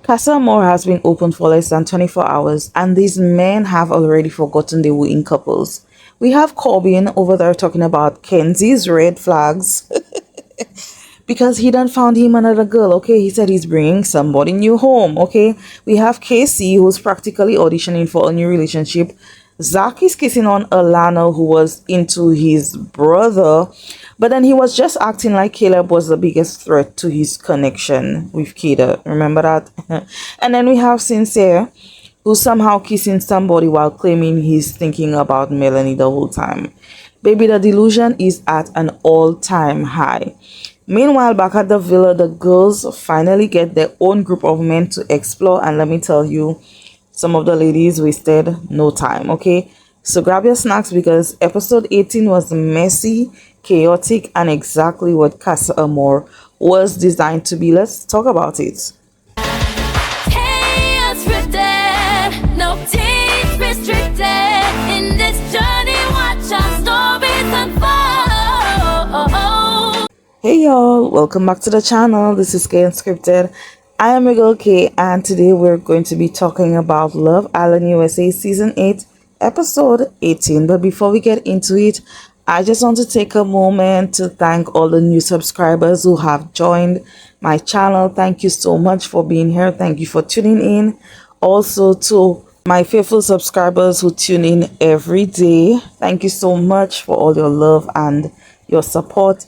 Casa Amora has been open for less than 24 hours, and these men have already forgotten they were in couples. We have Corbin over there talking about Kenzie's red flags because he done found him another girl. Okay, he said he's bringing somebody new home. Okay, we have Casey who's practically auditioning for a new relationship. Zach is kissing on Alannah, who was into his brother, but then he was just acting like Caleb was the biggest threat to his connection with Kayda. Remember that? And then we have Sincere, who's somehow kissing somebody while claiming he's thinking about Melanie the whole time. Baby, the delusion is at an all-time high. Meanwhile, back at the villa, the girls finally get their own group of men to explore, and let me tell you, some of the ladies wasted no time. Okay, so grab your snacks because episode 18 was messy, chaotic, and exactly what Casa Amor was designed to be. Let's talk about it. Kay Unscripted, no teens restricted. In this journey, watch our stories unfold. Hey y'all, welcome back to the channel. This is Kay Unscripted. I am your girl Kay, and today we're going to be talking about Love Island USA Season 8, Episode 18. But before we get into it, I just want to take a moment to thank all the new subscribers who have joined my channel. Thank you so much for being here. Thank you for tuning in. Also to my faithful subscribers who tune in every day. Thank you so much for all your love and your support.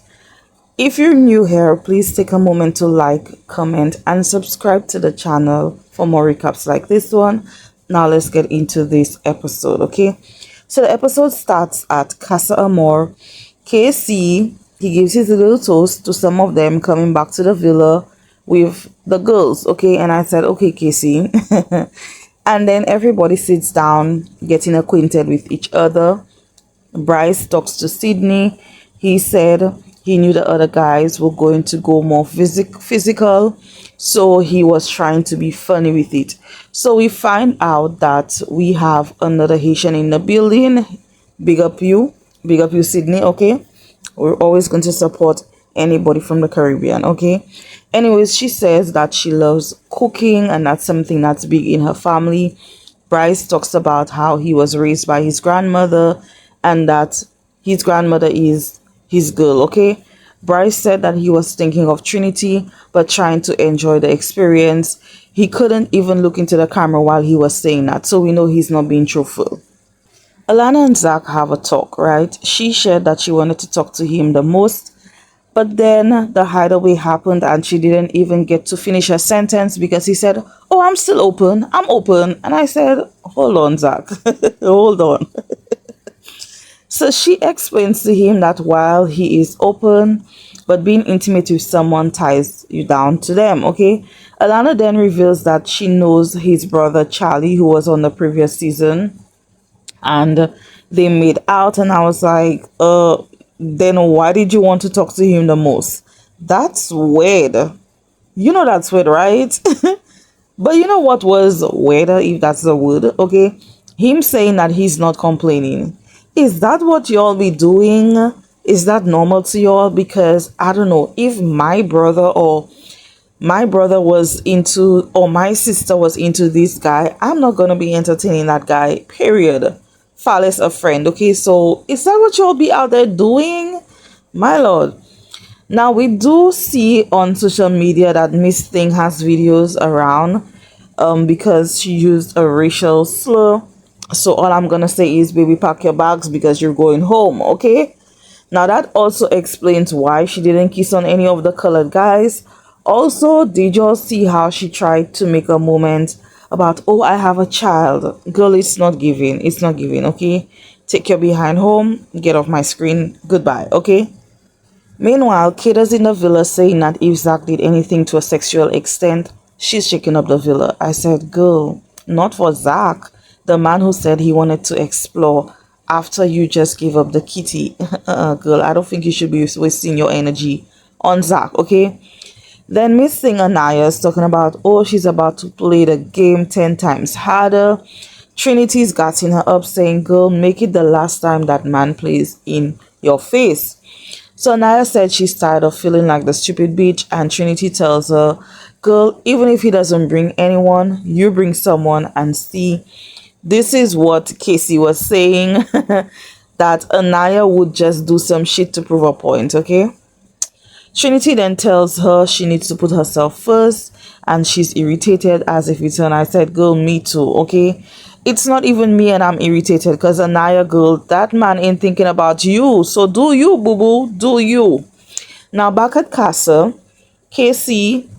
If you're new here, please take a moment to like, comment, and subscribe to the channel for more recaps like this one. Now let's get into this episode, okay? So the episode starts at Casa Amor. KC, he gives his little toast to some of them coming back to the villa with the girls, okay? And I said, okay, KC. And then everybody sits down, getting acquainted with each other. Bryce talks to Sydney. He said he knew the other guys were going to go more physical, so he was trying to be funny with it. So we find out that we have another Haitian in the building. Big up you, Sydney, okay? We're always going to support anybody from the Caribbean, okay? Anyways, she says that she loves cooking and that's something that's big in her family. Bryce talks about how he was raised by his grandmother and that his grandmother is his girl, okay? Bryce said that he was thinking of Trinity but trying to enjoy the experience. He couldn't even look into the camera while he was saying that, so we know he's not being truthful. Alannah and Zach have a talk, right? She shared that she wanted to talk to him the most, but then the hideaway happened and she didn't even get to finish her sentence because he said, oh, I'm still open, I'm open. And I said, hold on, Zach, hold on. So she explains to him that while he is open, but being intimate with someone ties you down to them, okay? Alannah then reveals that she knows his brother Charlie, who was on the previous season, and they made out, and I was like, then why did you want to talk to him the most? That's weird. You know that's weird, right? But you know what was weirder, if that's the word, okay? Him saying that he's not complaining. Is that what y'all be doing? Is that normal to y'all? Because I don't know, if my brother was into, or my sister was into this guy, I'm not gonna be entertaining that guy, period. Far less a friend, okay? So is that what y'all be out there doing? My lord. Now we do see on social media that Miss Thing has videos around because she used a racial slur. So all I'm gonna say is, baby, pack your bags because you're going home, okay? Now that also explains why she didn't kiss on any of the colored guys. Also, did y'all see how she tried to make a moment about, oh, I have a child? Girl, it's not giving, okay? Take your behind home, get off my screen, goodbye, okay? Meanwhile, Kayda's in the villa saying that if Zach did anything to a sexual extent, she's shaking up the villa. I said, girl, not for Zach, the man who said he wanted to explore after you just gave up the kitty. Girl, I don't think you should be wasting your energy on Zach, okay? Then Miss Thing Anniyah is talking about, oh, she's about to play the game 10 times harder. Trinity's gassing her up, saying, girl, make it the last time that man plays in your face. So Anniyah said she's tired of feeling like the stupid bitch, and Trinity tells her Girl, even if he doesn't bring anyone, you bring someone and see. This is what Casey was saying that Anniyah would just do some shit to prove a point, okay? Trinity then tells her she needs to put herself first and she's irritated as if it's her. And I said, girl, me too, okay? It's not even me and I'm irritated because Anniyah, girl, that man ain't thinking about you. So do you, boo boo, do you. Now back at Casa, Casey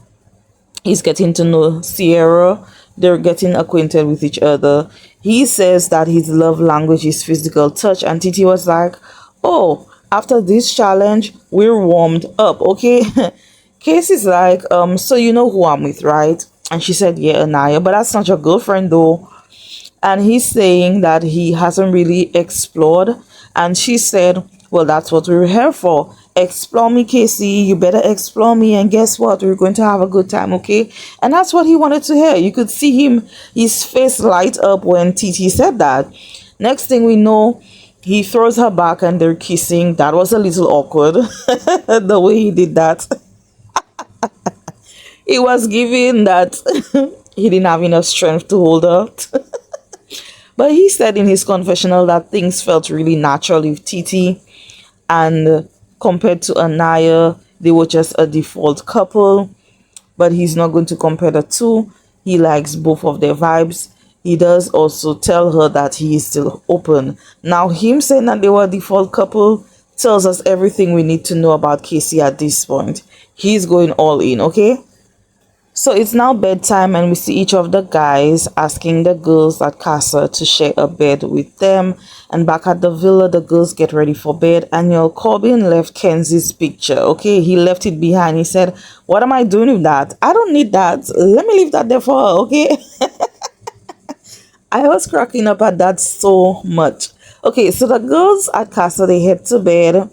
is getting to know Tierra. They're getting acquainted with each other. He says that his love language is physical touch, and Titi was like, oh, after this challenge, we're warmed up, okay? Casey's like, so you know who I'm with, right? And she said, yeah, Anniyah, but that's not your girlfriend though. And he's saying that he hasn't really explored. And she said, well, that's what we're here for. Explore me, Casey. You better explore me. And guess what? We're going to have a good time, okay? And that's what he wanted to hear. You could see his face light up when Titi said that. Next thing we know, he throws her back and they're kissing. That was a little awkward, the way he did that. It was giving that he didn't have enough strength to hold her. But he said in his confessional that things felt really natural with Titi, and compared to Anniyah, they were just a default couple. But he's not going to compare the two. He likes both of their vibes. He does also tell her that he is still open. Now, him saying that they were a default couple tells us everything we need to know about Casey at this point. He's going all in, okay? So it's now bedtime and we see each of the guys asking the girls at Casa to share a bed with them. And back at the villa, the girls get ready for bed. And Corbin left Kenzie's picture, okay? He left it behind. He said, what am I doing with that? I don't need that. Let me leave that there for her, okay? I was cracking up at that so much. Okay, so the girls at Casa, they head to bed.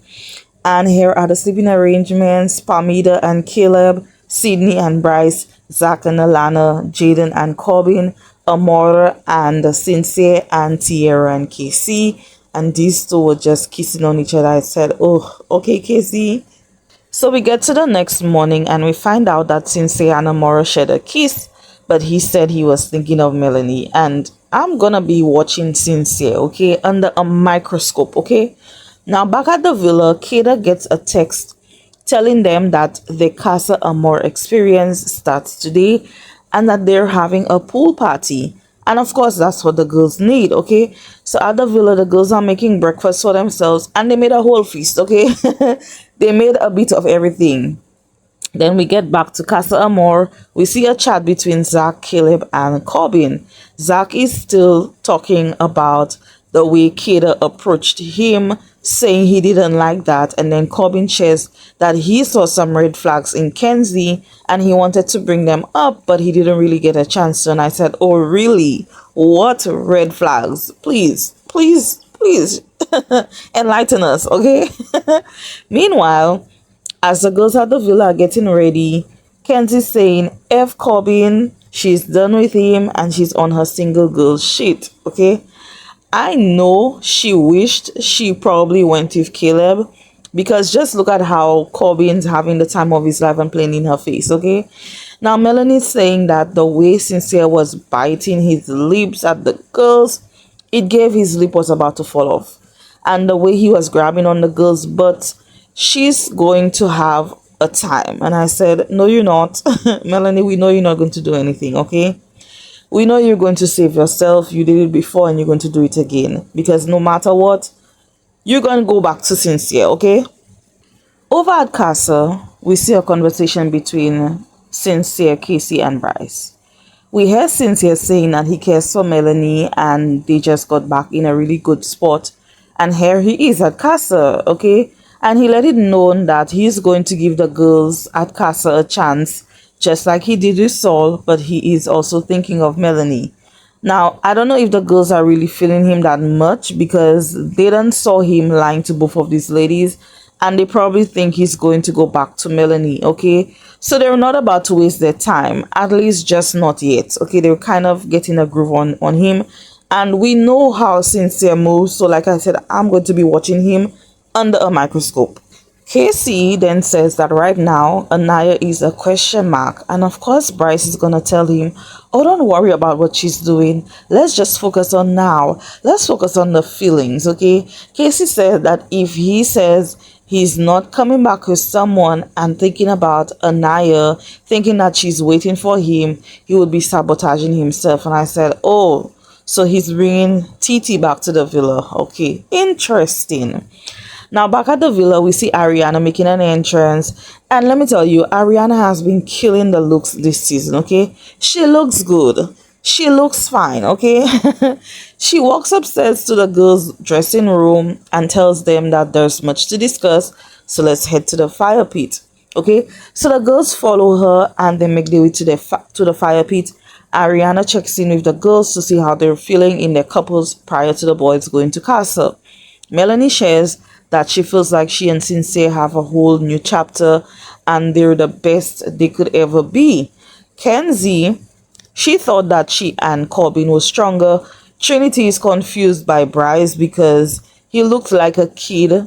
And here are the sleeping arrangements. Palmida and Caleb, Sydney and Bryce, Zach and Alannah, Jaden and Corbin, Amora and Sincere, and Tierra and Casey. And these two were just kissing on each other. I said, oh, okay, Casey. So we get to the next morning and we find out that Sincere and Amora shared a kiss, but he said he was thinking of Melanie. And I'm gonna be watching Sincere, okay, under a microscope, okay? Now back at the villa, Kayda gets a text telling them that the Casa Amor experience starts today and that they're having a pool party. And of course, that's what the girls need, okay? So at the villa, the girls are making breakfast for themselves and they made a whole feast, okay? They made a bit of everything. Then we get back to Casa Amor. We see a chat between Zach, Caleb, and Corbin. Zach is still talking about the way Kayda approached him, saying he didn't like that. And then Corbin shares that he saw some red flags in Kenzie and he wanted to bring them up, but he didn't really get a chance to. And I said, oh, really? What red flags? Please, please, please enlighten us, okay? Meanwhile, as the girls at the villa are getting ready, Kenzie's saying, F Corbin, she's done with him and she's on her single girl shit, okay? I know she wished she probably went with Caleb, because just look at how Corbin's having the time of his life and playing in her face, okay? Now, Melanie's saying that the way Sincere was biting his lips at the girls, it gave his lip was about to fall off. And the way he was grabbing on the girls' butt, she's going to have a time. And I said, no, you're not. Melanie, we know you're not going to do anything, okay? We know you're going to save yourself. You did it before and you're going to do it again. Because no matter what, you're going to go back to Sincere, okay? Over at Casa, we see a conversation between Sincere, Casey, and Bryce. We hear Sincere saying that he cares for Melanie and they just got back in a really good spot. And here he is at Casa, okay? And he let it known that he's going to give the girls at Casa a chance, just like he did with Saul, but he is also thinking of Melanie. Now, I don't know if the girls are really feeling him that much because they done saw him lying to both of these ladies and they probably think he's going to go back to Melanie, okay? So they're not about to waste their time, at least just not yet, okay? They're kind of getting a groove on him and we know how Sincere moves. So like I said, I'm going to be watching him under a microscope. Casey then says that right now Anniyah is a question mark, and of course Bryce is gonna tell him, "Oh, don't worry about what she's doing. Let's just focus on now. Let's focus on the feelings, okay?" Casey said that if he says he's not coming back with someone and thinking about Anniyah, thinking that she's waiting for him, he would be sabotaging himself. And I said, "Oh, so he's bringing TT back to the villa. Okay, interesting." Now, back at the villa, we see Ariana making an entrance. And let me tell you, Ariana has been killing the looks this season, okay? She looks good. She looks fine, okay? She walks upstairs to the girls' dressing room and tells them that there's much to discuss. So let's head to the fire pit, okay? So the girls follow her and they make their way to the fire pit. Ariana checks in with the girls to see how they're feeling in their couples prior to the boys going to Casa. Melanie shares that she feels like she and Sincere have a whole new chapter and they're the best they could ever be. Kenzie, she thought that she and Corbin were stronger. Trinity is confused by Bryce because he looked like a kid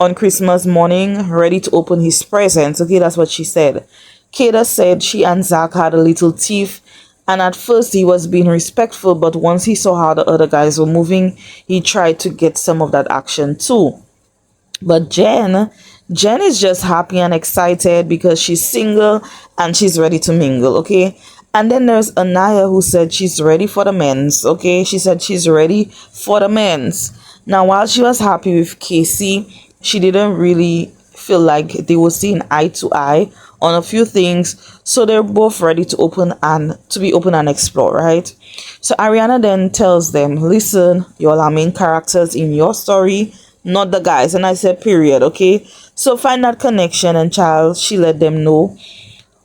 on Christmas morning, ready to open his presents. Okay, that's what she said. Kayda said she and Zach had a little tiff, and at first he was being respectful, but once he saw how the other guys were moving, he tried to get some of that action too. But Jen is just happy and excited because she's single and she's ready to mingle, okay? And then there's Anniyah who said she's ready for the men's, okay? She said she's ready for the men's. Now, while she was happy with Casey, she didn't really feel like they were seeing eye to eye on a few things, so they're both ready to be open and explore, right? So Ariana then tells them, "Listen, y'all are main characters in your story, not the guys." And I said, period, okay? So find that connection. And child, she let them know,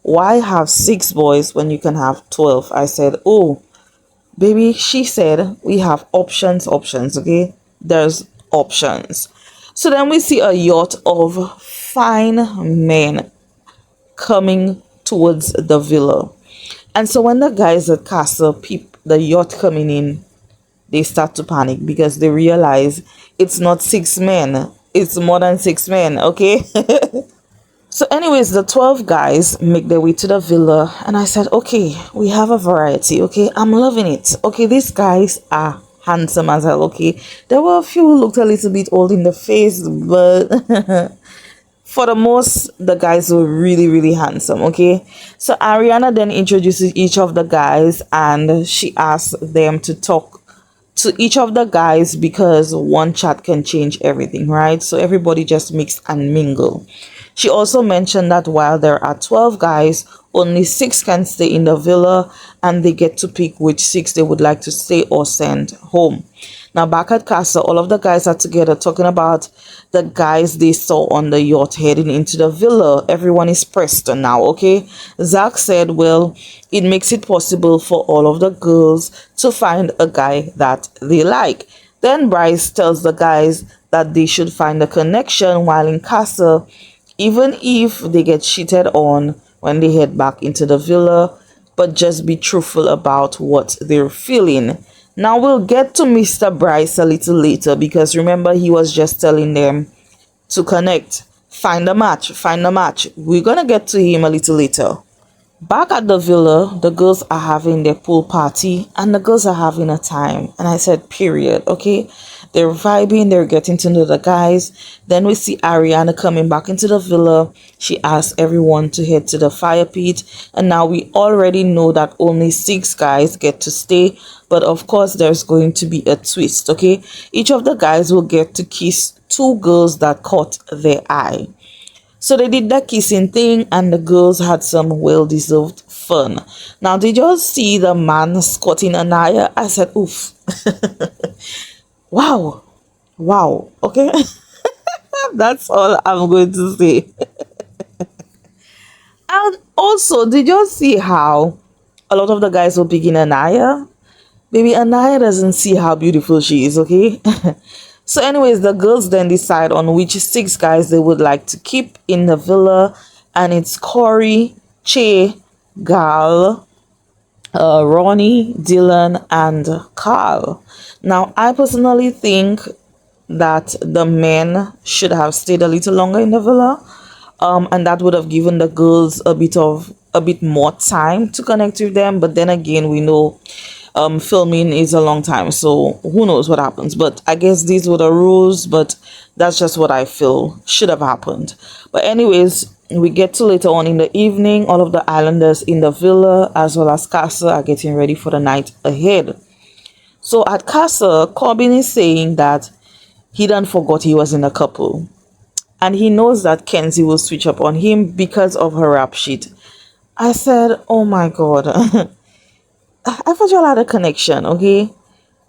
why have 6 boys when you can have 12? I said, oh, baby, she said, we have options, okay? There's options. So then we see a yacht of fine men coming towards the villa. And so when the guys at Casa peep the yacht coming in, they start to panic because they realize it's not 6 men, it's more than 6 men, okay? So anyways, the 12 guys make their way to the villa and I said, okay, we have a variety, okay? I'm loving it. Okay, these guys are handsome as hell, okay? There were a few who looked a little bit old in the face, but for the most, the guys were really, really handsome, okay? So Ariana then introduces each of the guys and she asks them to talk to each of the guys because one chat can change everything, right? So everybody just mix and mingle. She also mentioned that while there are 12 guys, only 6 can stay in the villa and they get to pick which 6 they would like to stay or send home. Now back at Casa, all of the guys are together talking about the guys they saw on the yacht heading into the villa. Everyone is pressed now, okay? Zach said, well, it makes it possible for all of the girls to find a guy that they like. Then Bryce tells the guys that they should find a connection while in Casa, even if they get cheated on when they head back into the villa, but just be truthful about what they're feeling. Now we'll get to Mr. Bryce a little later because remember he was just telling them to connect, find a match. We're gonna get to him a little later. Back at the villa, the girls are having their pool party and the girls are having a time. And I said, period, okay? They're vibing, they're getting to know the guys. Then we see Ariana coming back into the villa. She asks everyone to head to the fire pit. And now we already know that only 6 guys get to stay. But of course, there's going to be a twist, okay? Each of the guys will get to kiss 2 girls that caught their eye. So they did that kissing thing and the girls had some well-deserved fun. Now, did you all see the man squatting Anniyah? I said, oof. Wow. Wow. Okay. That's all I'm going to say. And also, did you all see how a lot of the guys were picking Anniyah? Baby, Anniyah doesn't see how beautiful she is, okay? So anyways, the girls then decide on which 6 guys they would like to keep in the villa. And it's Corey, Chay, Gal, Ronnie, Dylan, and Carl. Now, I personally think that the men should have stayed a little longer in the villa, and that would have given the girls a bit more time to connect with them. But then again, we know filming is a long time, so who knows what happens. But I guess these were the rules, but that's just what I feel should have happened. But anyways, we get to later on in the evening, all of the islanders in the villa as well as Casa are getting ready for the night ahead. So at Casa, Corbin is saying that he done forgot he was in a couple, and he knows that Kenzie will switch up on him because of her rap sheet. I said, oh my god. I thought y'all had a connection, okay?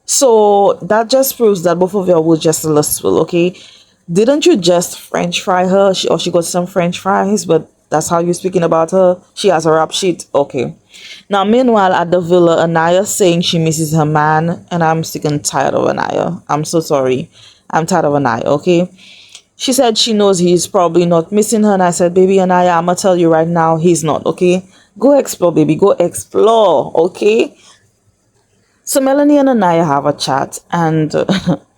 So that just proves that both of y'all were just lustful, okay? Didn't you just French fry her? She got some French fries, but that's how you're speaking about her? She has a rap sheet? Okay. Now, meanwhile, at the villa, Anniyah saying she misses her man, and I'm sick and tired of Anniyah. I'm so sorry. I'm tired of Anniyah, okay? She said she knows he's probably not missing her, and I said, baby Anniyah, I'm gonna tell you right now, he's not, okay? Go explore, baby. Go explore, okay? So Melanie and Anniyah have a chat, and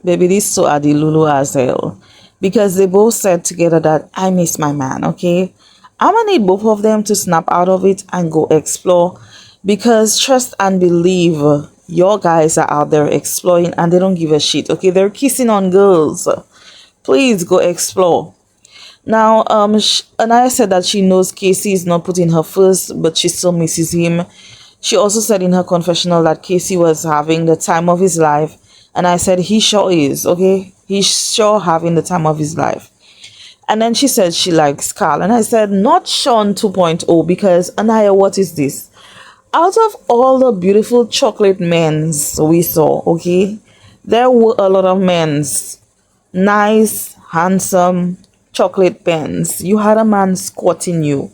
baby, these two are the Lulu as hell, because they both said together that I miss my man, okay? I'm gonna need both of them to snap out of it and go explore, because trust and believe, your guys are out there exploring and they don't give a shit, okay? They're kissing on girls. Please go explore. Now, Anniyah said that she knows Casey is not putting her first, but she still misses him. She also said in her confessional that Casey was having the time of his life. And I said, he sure is, okay? He's sure having the time of his life. And then she said she likes Carl. And I said, not Sean 2.0, because Anniyah, what is this? Out of all the beautiful chocolate men's we saw, okay? There were a lot of men's. Nice, handsome, chocolate pens. You had a man squatting you.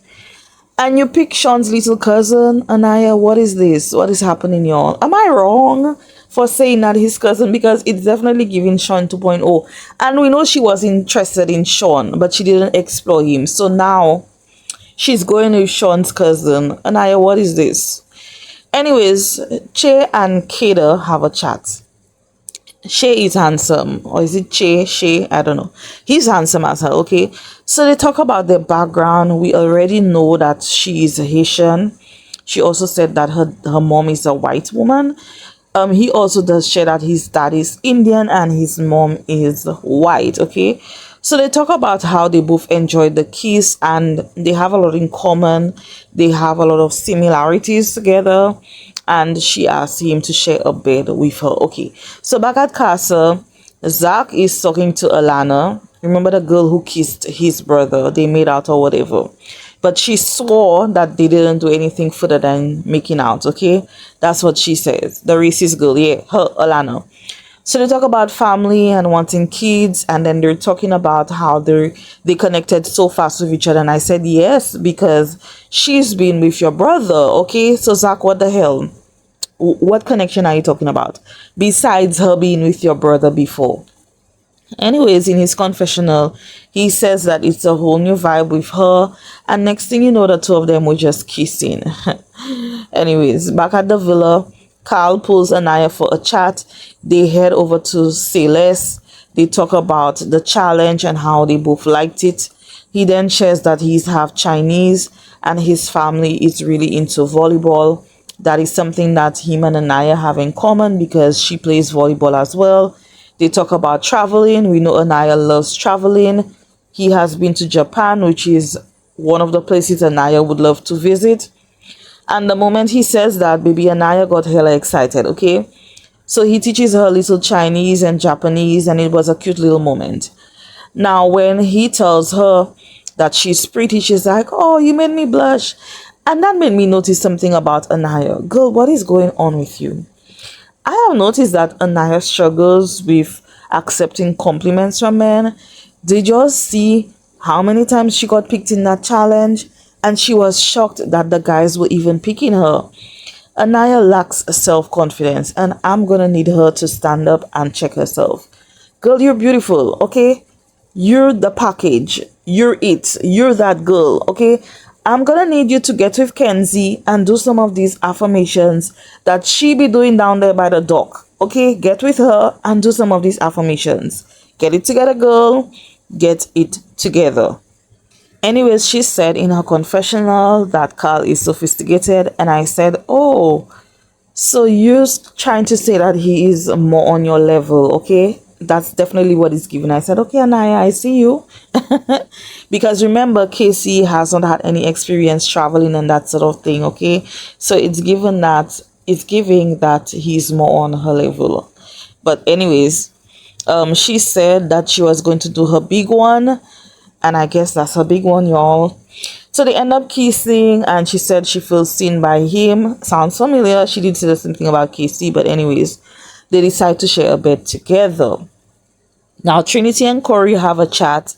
And you pick Sean's little cousin, Anniyah. What is this? What is happening, y'all? Am I wrong for saying that his cousin? Because it's definitely giving Sean 2.0. And we know she was interested in Sean, but she didn't explore him. So now she's going with Sean's cousin. Anniyah, what is this? Anyways, Chay and Kayda have a chat. Chay is handsome, or is it Chay? I don't know. He's handsome as hell, okay? So they talk about their background. We already know that she is Haitian. She also said that her mom is a white woman. He also does share that his dad is Indian and his mom is white, okay? So they talk about how they both enjoyed the kiss and they have a lot in common. They have a lot of similarities together. And she asked him to share a bed with her. Okay, so back at Casa, Zach is talking to Alannah. Remember the girl who kissed his brother? They made out or whatever. But she swore that they didn't do anything further than making out, okay? That's what she says. The racist girl, yeah, her, Alannah. So they talk about family and wanting kids, and then they're talking about how they connected so fast with each other. And I said yes, because she's been with your brother, okay? So Zach, what the hell? What connection are you talking about? Besides her being with your brother before. Anyways, in his confessional, he says that it's a whole new vibe with her, and next thing you know, the two of them were just kissing. Anyways, back at the villa, Carl pulls Anniyah for a chat. They head over to Say Less. They talk about the challenge and how they both liked it. He then shares that he's half Chinese and his family is really into volleyball. That is something that him and Anniyah have in common because she plays volleyball as well. They talk about traveling. We know Anniyah loves traveling. He has been to Japan, which is one of the places Anniyah would love to visit. And the moment he says that, baby Anniyah got hella excited, okay? So he teaches her little Chinese and Japanese, and it was a cute little moment. Now, when he tells her that she's pretty, she's like, oh, you made me blush. And that made me notice something about Anniyah. Girl, what is going on with you? I have noticed that Anniyah struggles with accepting compliments from men. Did you all see how many times she got picked in that challenge? And she was shocked that the guys were even picking her. Anniyah lacks self-confidence, and I'm gonna need her to stand up and check herself. Girl, you're beautiful, okay? You're the package. You're it. You're that girl, okay? I'm gonna need you to get with Kenzie and do some of these affirmations that she be doing down there by the dock, okay? Get with her and do some of these affirmations. Get it together, girl. Get it together. Anyways, she said in her confessional that Carl is sophisticated, and I said, oh, so you're trying to say that he is more on your level, okay? That's definitely what he's given. I said, okay, Anniyah, I see you. Because remember, Casey has not had any experience traveling and that sort of thing, okay? So it's giving that he's more on her level. But anyways, she said that she was going to do her big one, and I guess that's her big one, y'all. So they end up kissing, and she said she feels seen by him. Sounds familiar. She did say the same thing about Casey, but anyways, they decide to share a bed together. Now Trinity and Corey have a chat,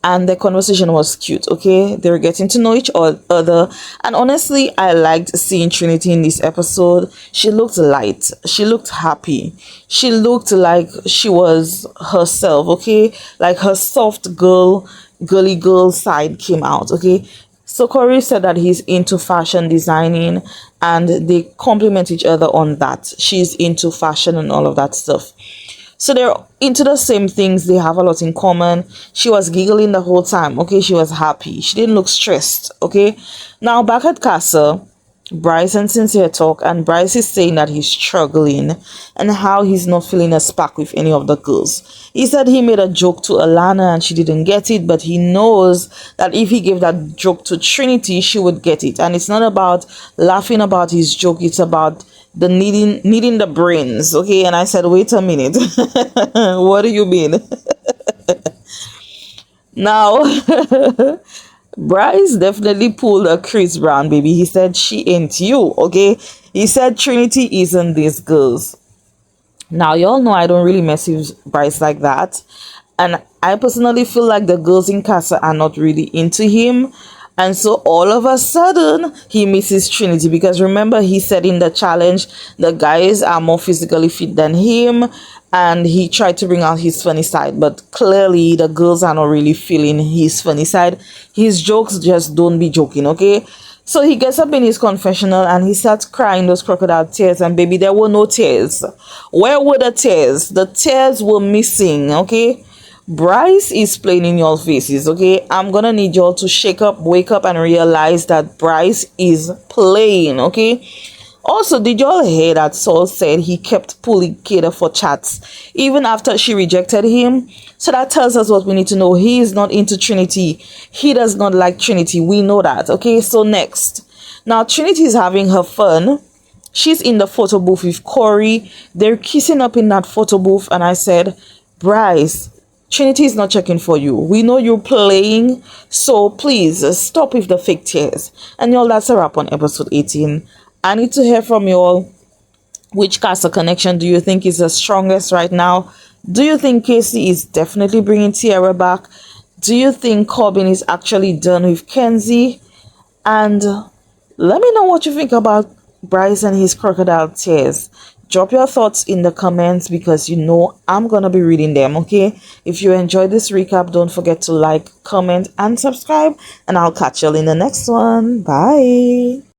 and their conversation was cute. Okay, they were getting to know each other, and honestly, I liked seeing Trinity in this episode. She looked light, she looked happy, she looked like she was herself. Okay, like her soft girly girl side came out. Okay, so Corey said that he's into fashion designing, and they complement each other on that. She's into fashion and all of that stuff. So they're into the same things. They have a lot in common. She was giggling the whole time. Okay, she was happy. She didn't look stressed. Okay, now back at Casa, Bryce and Sincere talk, and Bryce is saying that he's struggling and how he's not feeling a spark with any of the girls. He said he made a joke to Alannah and she didn't get it, but he knows that if he gave that joke to Trinity, she would get it. And it's not about laughing about his joke, it's about the needing the brains. Okay, and I said, wait a minute. What do you mean? Now Bryce definitely pulled a Chris Brown, baby. He said she ain't you. Okay, he said Trinity isn't these girls. Now y'all know I don't really mess with Bryce like that, and I personally feel like the girls in Casa are not really into him. And so all of a sudden, he misses Trinity, because remember, he said in the challenge, the guys are more physically fit than him, and he tried to bring out his funny side. But clearly, the girls are not really feeling his funny side. His jokes just don't be joking, okay? So he gets up in his confessional and he starts crying those crocodile tears. And baby, there were no tears. Where were the tears? The tears were missing, okay? Bryce is playing in your faces, okay? I'm gonna need y'all to shake up, wake up, and realize that Bryce is playing, okay? Also, did y'all hear that Saul said he kept pulling Kayda for chats even after she rejected him? So that tells us what we need to know. He is not into Trinity. He does not like Trinity. We know that, okay? So next. Now, Trinity is having her fun. She's in the photo booth with Corey. They're kissing up in that photo booth, and I said, Bryce, Trinity is not checking for you. We know you're playing, so please stop with the fake tears. And y'all, that's a wrap on episode 18. I need to hear from y'all. Which Casa connection do you think is the strongest right now? Do you think Casey is definitely bringing Tierra back? Do you think Corbin is actually done with Kenzie? And let me know what you think about Bryce and his crocodile tears. Drop your thoughts in the comments, because you know I'm gonna be reading them, okay? If you enjoyed this recap, don't forget to like, comment, and subscribe, and I'll catch y'all in the next one. Bye.